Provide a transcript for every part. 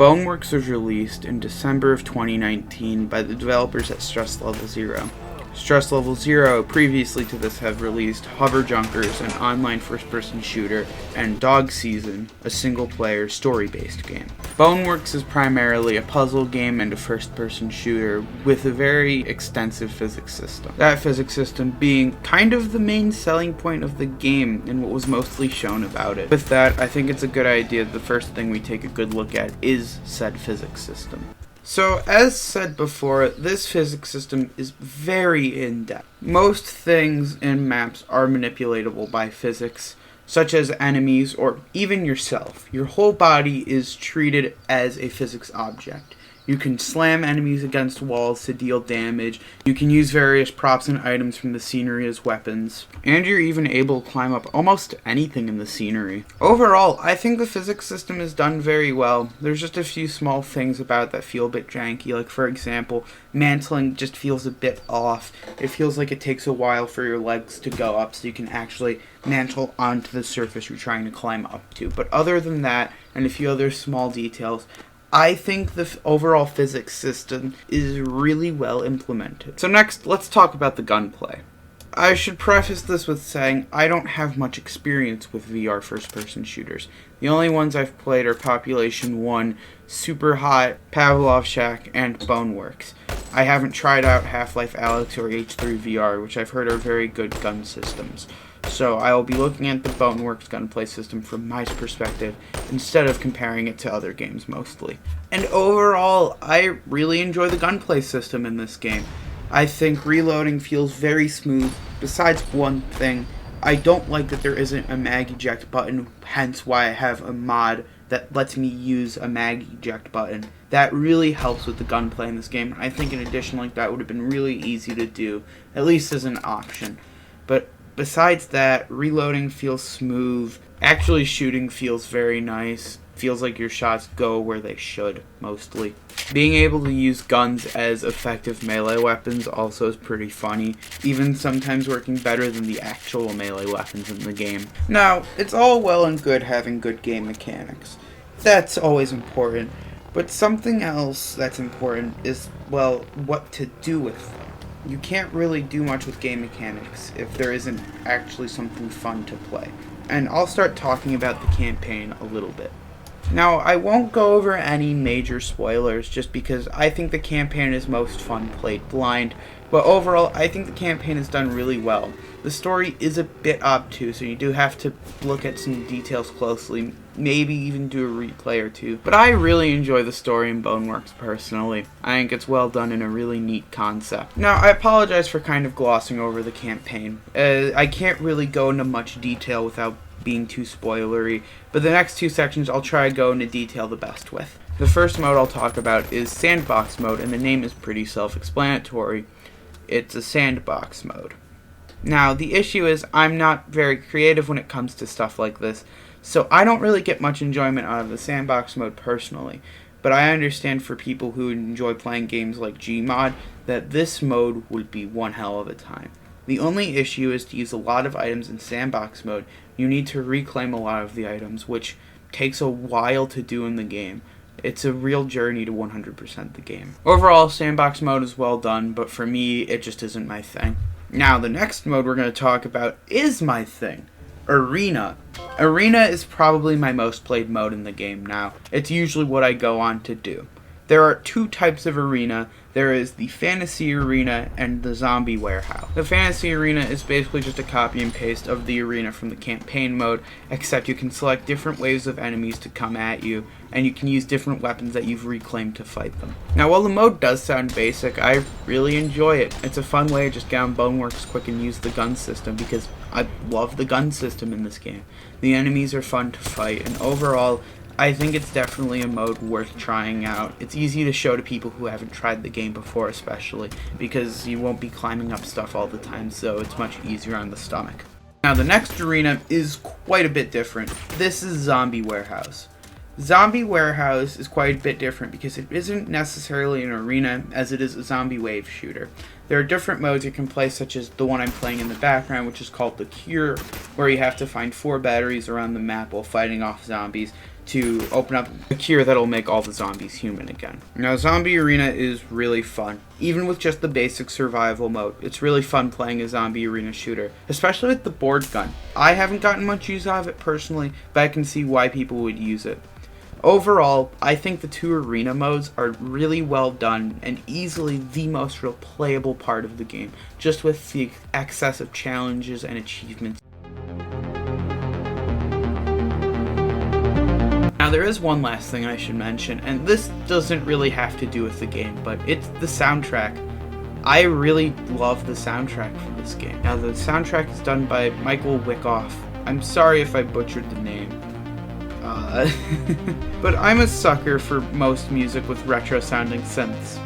BONEWORKS was released in December of 2019 by the developers at Stress Level Zero. Stress Level Zero previously to this have released Hover Junkers, an online first-person shooter, and Dog Season, a single-player story-based game. BONEWORKS is primarily a puzzle game and a first-person shooter with a very extensive physics system. That physics system being kind of the main selling point of the game and what was mostly shown about it. With that, I think it's a good idea that the first thing we take a good look at is said physics system. So, as said before, this physics system is very in-depth. Most things in maps are manipulatable by physics, such as enemies or even yourself. Your whole body is treated as a physics object. You can slam enemies against walls to deal damage. You can use various props and items from the scenery as weapons. And you're even able to climb up almost anything in the scenery. Overall, I think the physics system is done very well. There's just a few small things about it that feel a bit janky. Like, for example, mantling just feels a bit off. It feels like it takes a while for your legs to go up so you can actually mantle onto the surface you're trying to climb up to. But other than that, and a few other small details, I think the overall physics system is really well implemented. So next, let's talk about the gunplay. I should preface this with saying I don't have much experience with VR first-person shooters. The only ones I've played are Population 1, Super Hot, Pavlov Shack, and BONEWORKS. I haven't tried out Half-Life Alyx or H3 VR, which I've heard are very good gun systems. So I will be looking at the BONEWORKS gunplay system from my perspective instead of comparing it to other games mostly. And overall, I really enjoy the gunplay system in this game. I think reloading feels very smooth. Besides one thing, I don't like that there isn't a mag eject button, hence why I have a mod that lets me use a mag eject button. That really helps with the gunplay in this game. I think an addition like that would have been really easy to do, at least as an option. But besides that, reloading feels smooth. Actually shooting feels very nice. Feels like your shots go where they should, mostly. Being able to use guns as effective melee weapons also is pretty funny, even sometimes working better than the actual melee weapons in the game. Now, it's all well and good having good game mechanics. That's always important. But something else that's important is, well, what to do with them. You can't really do much with game mechanics if there isn't actually something fun to play. And I'll start talking about the campaign a little bit. Now, I won't go over any major spoilers just because I think the campaign is most fun played blind, but overall, I think the campaign is done really well. The story is a bit obtuse, so you do have to look at some details closely, maybe even do a replay or two. But I really enjoy the story in BONEWORKS personally. I think it's well done and a really neat concept. Now, I apologize for kind of glossing over the campaign. I can't really go into much detail without being too spoilery, but the next two sections I'll try to go into detail the best with. The first mode I'll talk about is Sandbox mode, and the name is pretty self-explanatory. It's a sandbox mode. Now, the issue is I'm not very creative when it comes to stuff like this, so I don't really get much enjoyment out of the sandbox mode personally, but I understand for people who enjoy playing games like Gmod that this mode would be one hell of a time. The only issue is to use a lot of items in sandbox mode, you need to reclaim a lot of the items, which takes a while to do in the game. It's a real journey to 100% the game. Overall, sandbox mode is well done, but for me, it just isn't my thing. Now, the next mode we're going to talk about is my thing. Arena. Arena is probably my most played mode in the game now. It's usually what I go on to do. There are two types of arena. There is the fantasy arena and the zombie warehouse. The fantasy arena is basically just a copy and paste of the arena from the campaign mode, except you can select different waves of enemies to come at you, and you can use different weapons that you've reclaimed to fight them. Now, while the mode does sound basic, I really enjoy it. It's a fun way to just get on BONEWORKS quick and use the gun system, because I love the gun system in this game. The enemies are fun to fight, and overall, I think it's definitely a mode worth trying out. It's easy to show to people who haven't tried the game before, especially, because you won't be climbing up stuff all the time, so it's much easier on the stomach. Now, the next arena is quite a bit different. This is Zombie Warehouse. Zombie Warehouse is quite a bit different because it isn't necessarily an arena as it is a zombie wave shooter. There are different modes you can play, such as the one I'm playing in the background, which is called The Cure, where you have to find 4 batteries around the map while fighting off zombies to open up a cure that'll make all the zombies human again. Now, Zombie Arena is really fun. Even with just the basic survival mode, it's really fun playing a zombie arena shooter, especially with the board gun. I haven't gotten much use out of it personally, but I can see why people would use it. Overall, I think the 2 arena modes are really well done and easily the most real playable part of the game, just with the excess of challenges and achievements. Now, there is one last thing I should mention, and this doesn't really have to do with the game, but it's the soundtrack. I really love the soundtrack for this game. Now, the soundtrack is done by Micheal Wyckoff. I'm sorry if I butchered the name. But I'm a sucker for most music with retro-sounding synths.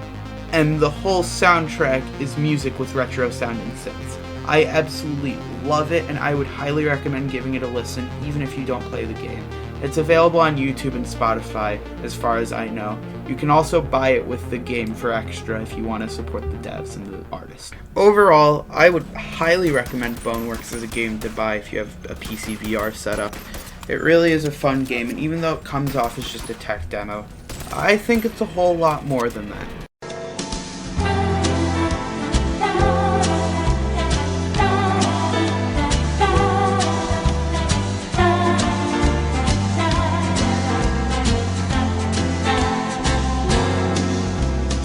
And the whole soundtrack is music with retro-sounding synths. I absolutely love it, and I would highly recommend giving it a listen, even if you don't play the game. It's available on YouTube and Spotify, as far as I know. You can also buy it with the game for extra if you want to support the devs and the artists. Overall, I would highly recommend BONEWORKS as a game to buy if you have a PC VR setup. It really is a fun game, and even though it comes off as just a tech demo, I think it's a whole lot more than that.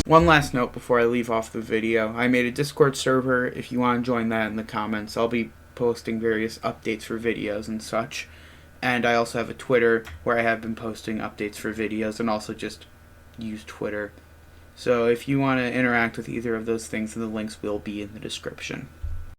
One last note before I leave off the video. I made a Discord server. If you want to join that in the comments, I'll be posting various updates for videos and such. And I also have a Twitter where I have been posting updates for videos and also just use Twitter. So if you want to interact with either of those things, then the links will be in the description.